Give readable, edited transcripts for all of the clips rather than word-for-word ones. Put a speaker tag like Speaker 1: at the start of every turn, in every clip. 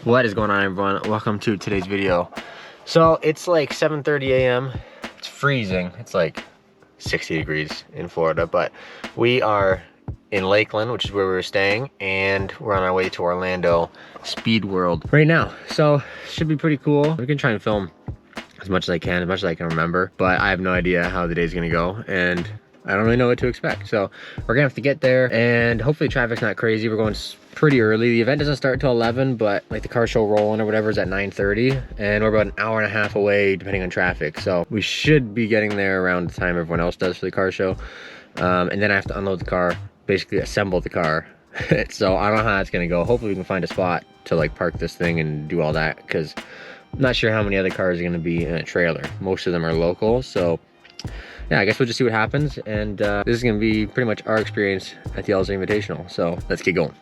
Speaker 1: What is going on, everyone? Welcome to today's video. So it's like 7:30 a.m. It's freezing. It's like 60 degrees in Florida, but we are in Lakeland, which is where we were staying, and we're on our way to Orlando Speed World right now. So should be pretty cool. We're gonna try and film as much as I can, as much as I can remember, but I have no idea how the day's gonna go, and I don't really know what to expect. So we're gonna have to get there, and hopefully traffic's not crazy. We're going pretty early. The event doesn't start till 11, but like the car show rolling or whatever is at 9:30, and we're about an hour and a half away depending on traffic. So we should be getting there around the time everyone else does for the car show. And then I have to unload the car, basically assemble the car. So I don't know how that's gonna go. Hopefully we can find a spot to like park this thing and do all that, because I'm not sure how many other cars are gonna be in a trailer. Most of them are local, so yeah, I guess we'll just see what happens. And this is gonna be pretty much our experience at the Lz Invitational. So let's get going.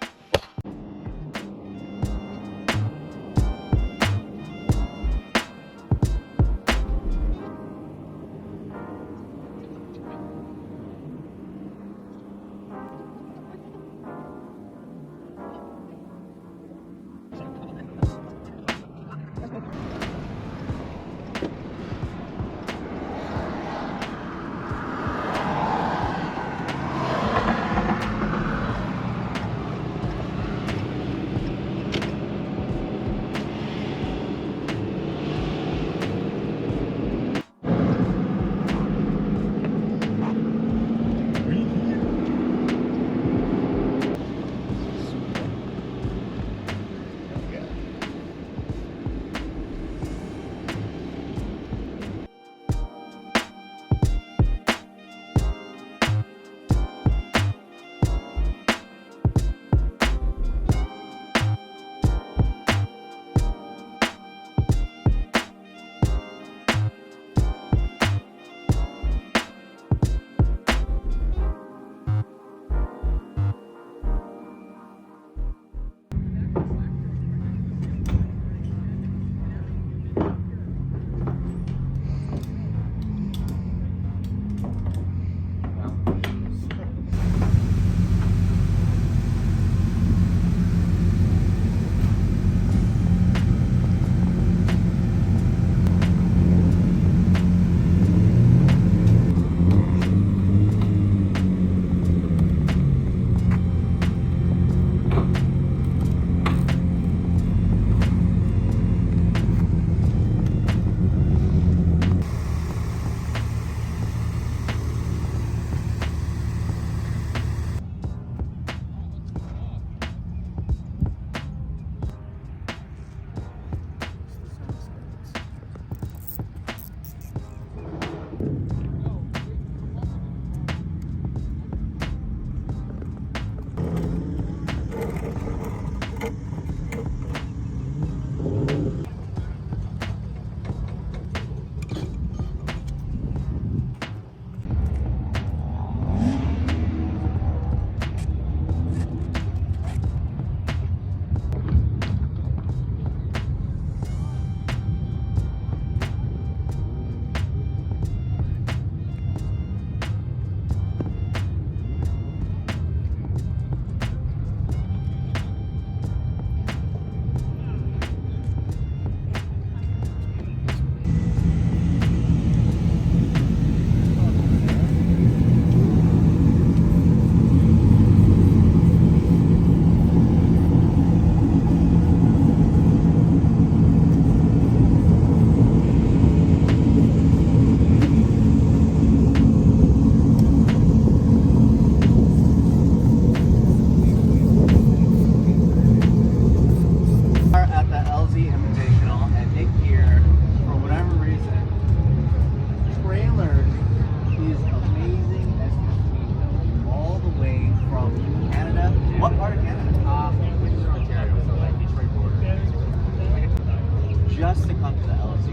Speaker 2: Just to come to the Lz.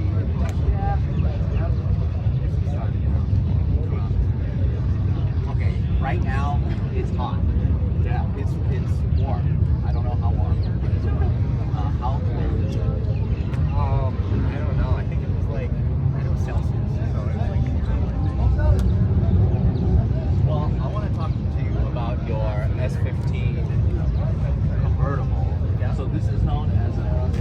Speaker 2: Okay, right now it's hot. Yeah, it's warm. I don't know how warm. How cold is it? I don't know. I think it was like, I know Celsius, so it was like. Well, I want to talk to you about your S15 convertible. Yeah. So this is known as a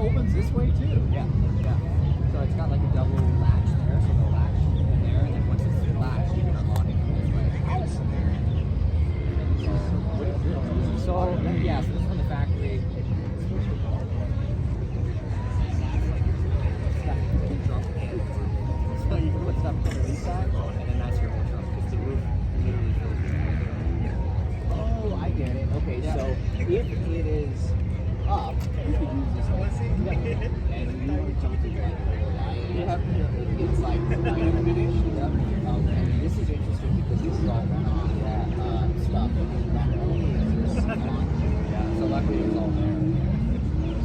Speaker 2: opens this way too. Yeah, yeah. So it's got like a double latch there, so the latch in there, and then once it's latched, you can unlock it from this way. So yeah, so this is from the factory. So you can put stuff underneath that, and then that's your workshop. Because the roof literally fills with it. Oh, I get it. Okay, so if it is up, you could use this whole thing. And you want to jump to that. It's like right finished. Okay, this is interesting because this is all runoff stuff that only exists on. Yeah, so luckily it's all there.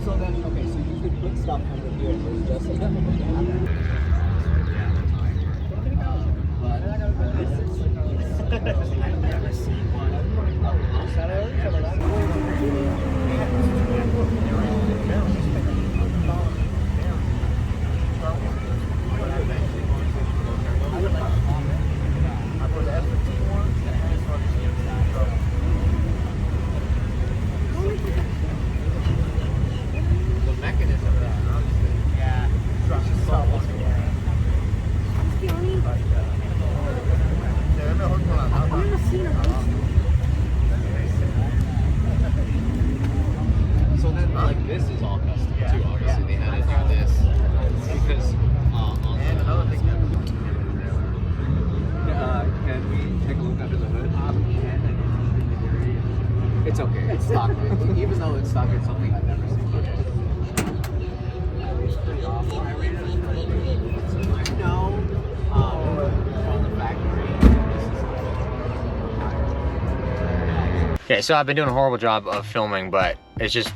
Speaker 2: So then, okay, so you could put stuff under here. There's just a gap. I've never seen one outside of for the S15 ones, this one the mechanism yeah. So then, like, this is all custom too. Obviously, they had to do this because and another thing. Can we take a look under the hood? It's okay. It's stock. Even though it's stock, it's something I've never seen. It's pretty awesome. No, from the factory.
Speaker 1: Okay, so I've been doing a horrible job of filming, but it's just,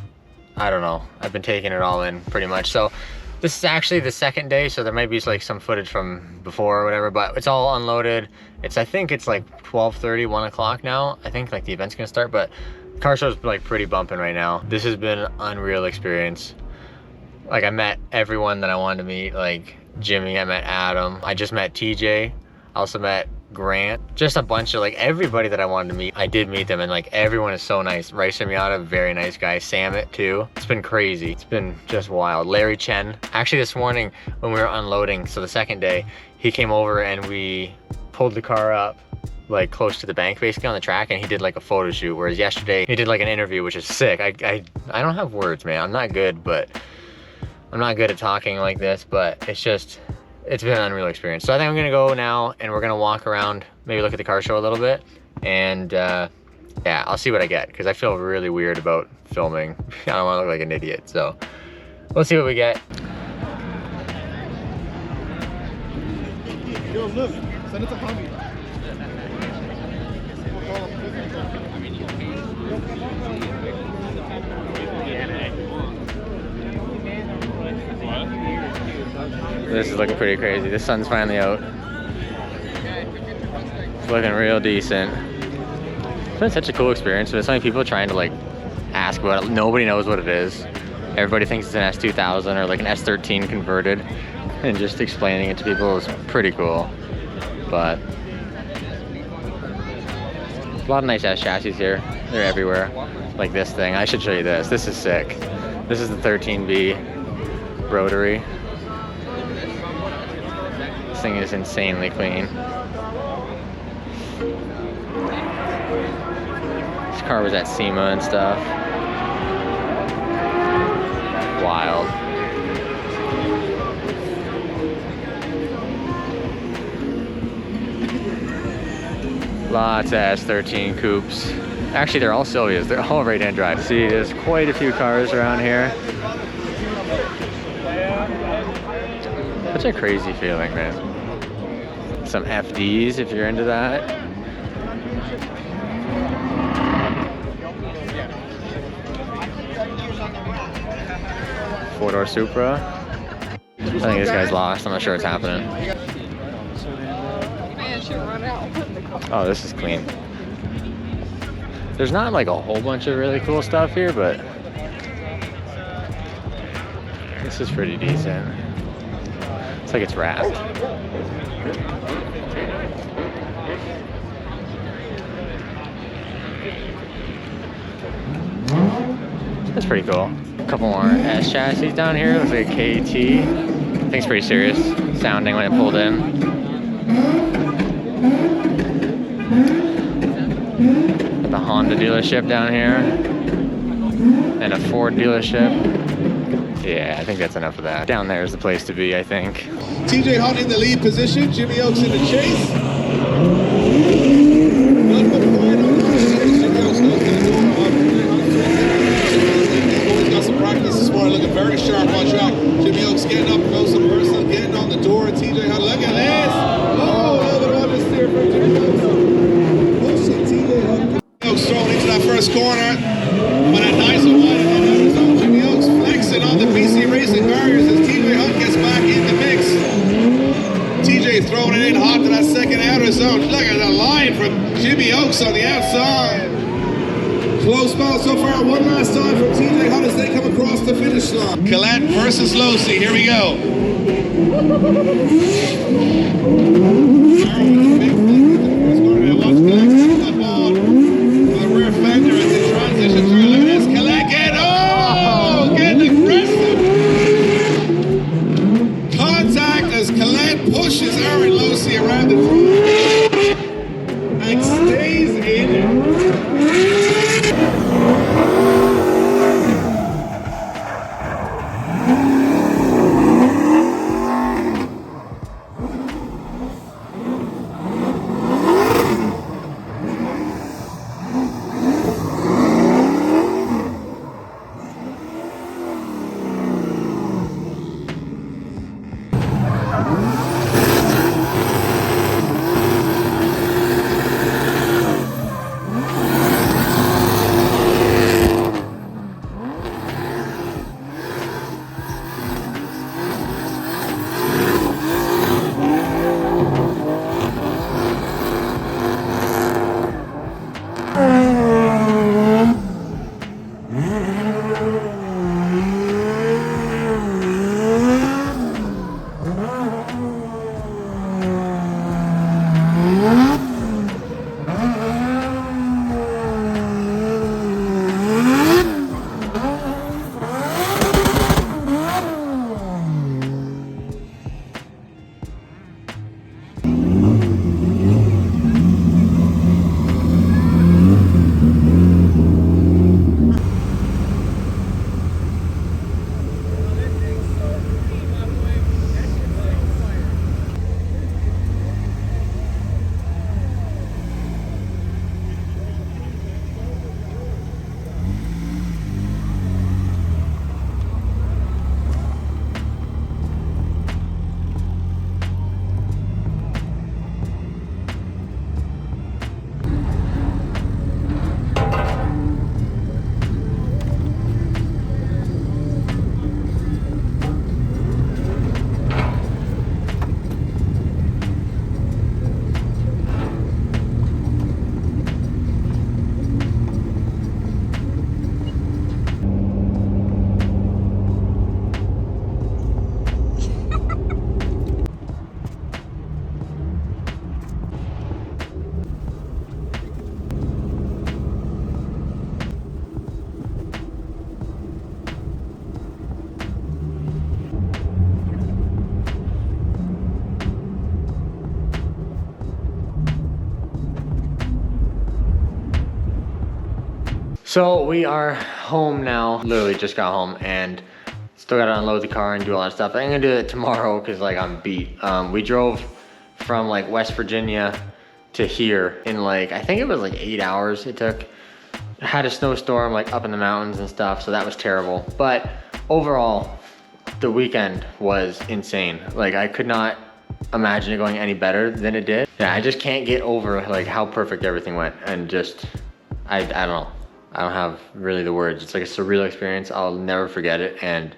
Speaker 1: I don't know. I've been taking it all in pretty much. So this is actually the second day, so there might be like some footage from before or whatever, but it's all unloaded. I think it's like 12:30, 1 o'clock now. I think like the event's gonna start, but car show's like pretty bumping right now. This has been an unreal experience. Like I met everyone that I wanted to meet, like Jimmy, I met Adam. I just met TJ. I also met Grant, just a bunch of like everybody that I wanted to meet. I did meet them, and like everyone is so nice. Raisa Miata, very nice guy. Samit too. It's been crazy. It's been just wild. Larry Chen. Actually this morning when we were unloading, so the second day, he came over and we pulled the car up like close to the bank basically on the track, and he did like a photo shoot, whereas yesterday he did like an interview, which is sick. I don't have words, man. I'm not good at talking like this, but it's been an unreal experience. So I think I'm gonna go now and we're gonna walk around, maybe look at the car show a little bit, and yeah, I'll see what I get, because I feel really weird about filming. I don't wanna look like an idiot, so let's see what we get.
Speaker 3: Yo, look, send it to Tommy.
Speaker 1: This is looking pretty crazy. The sun's finally out. It's looking real decent. It's been such a cool experience. There's so many people trying to like ask about it. Nobody knows what it is. Everybody thinks it's an S2000 or like an S13 converted, and just explaining it to people is pretty cool. But a lot of nice ass chassis here. They're everywhere. Like this thing. I should show you this. This is sick. This is the 13B rotary. This thing is insanely clean. This car was at SEMA and stuff. Wild. Lots of S13 coupes. Actually, they're all Silvias. They're all right-hand drive. See, there's quite a few cars around here. Such a crazy feeling, man. Some FDs if you're into that. Four-door Supra. I think this guy's lost. I'm not sure what's happening. Oh, this is clean. There's not like a whole bunch of really cool stuff here, but this is pretty decent. It's like it's wrapped. That's pretty cool. couple more S chassis down here. Looks like a KT. I think it's pretty serious sounding when it pulled in. The Honda dealership down here. And a Ford dealership. Yeah, I think that's enough of that. Down there is the place to be, I think.
Speaker 3: TJ Hunt in the lead position, Jimmy Oaks in the chase. Got some practice this morning, looking very sharp on track. Jimmy Oaks getting up close and personal, getting on the door. TJ Hunt, look at this! Oh, a little bit of understeer from Jimmy Oaks. Pushing TJ Hunt. Oaks thrown into that first corner, but a nice and wide ahead of his own. Jimmy Oaks flexing on the PC Racing barriers as TJ Hunt gets back in the mix. TJ throwing it in hot to that second outer zone. Look at the line from Jimmy Oaks on the outside. Close battle so far. One last time from TJ Hunt as they come across the finish line. Collette versus Losey. Here we go. Watch Collette get the ball with a rear fender as they transition through. Look at this. Collette getting, getting aggressive. Contact as Collette pushes Aaron Losey around the front and stays in it.
Speaker 1: So we are home now, literally just got home and still gotta unload the car and do all that stuff. I'm gonna do it tomorrow because like I'm beat. We drove from like West Virginia to here in like, I think it was like 8 hours it took. Had a snowstorm like up in the mountains and stuff, so that was terrible. But overall, the weekend was insane. Like I could not imagine it going any better than it did. Yeah, I just can't get over like how perfect everything went and just, I don't know. I don't have really the words. It's like a surreal experience. I'll never forget it. And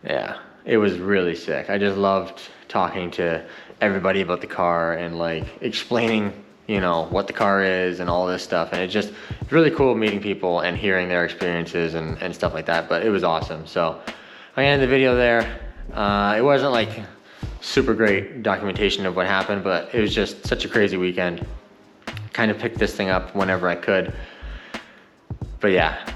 Speaker 1: yeah, it was really sick. I just loved talking to everybody about the car and like explaining, you know, what the car is and all this stuff. And it's just really cool meeting people and hearing their experiences and stuff like that. But it was awesome. So I'm gonna end the video there. It wasn't like super great documentation of what happened, but it was just such a crazy weekend. Kind of picked this thing up whenever I could. But yeah,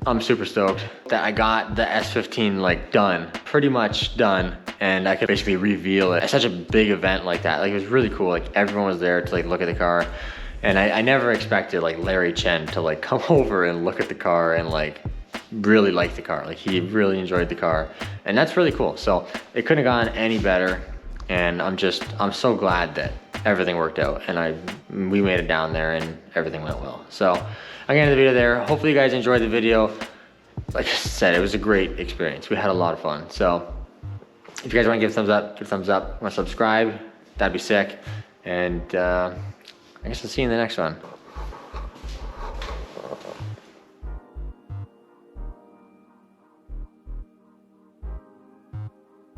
Speaker 1: I'm super stoked that I got the S15 like done, pretty much done, and I could basically reveal it at such a big event like that. Like it was really cool. Like everyone was there to like look at the car, and I never expected like Larry Chen to like come over and look at the car and like really like the car. Like he really enjoyed the car, and that's really cool. So it couldn't have gone any better, and I'm so glad that everything worked out, and we made it down there and everything went well. So I'm gonna end the video there. Hopefully you guys enjoyed the video. Like I said, it was a great experience. We had a lot of fun. So if you guys want to give a thumbs up, give a thumbs up. Want to subscribe, that'd be sick. And I guess I'll see you in the next one.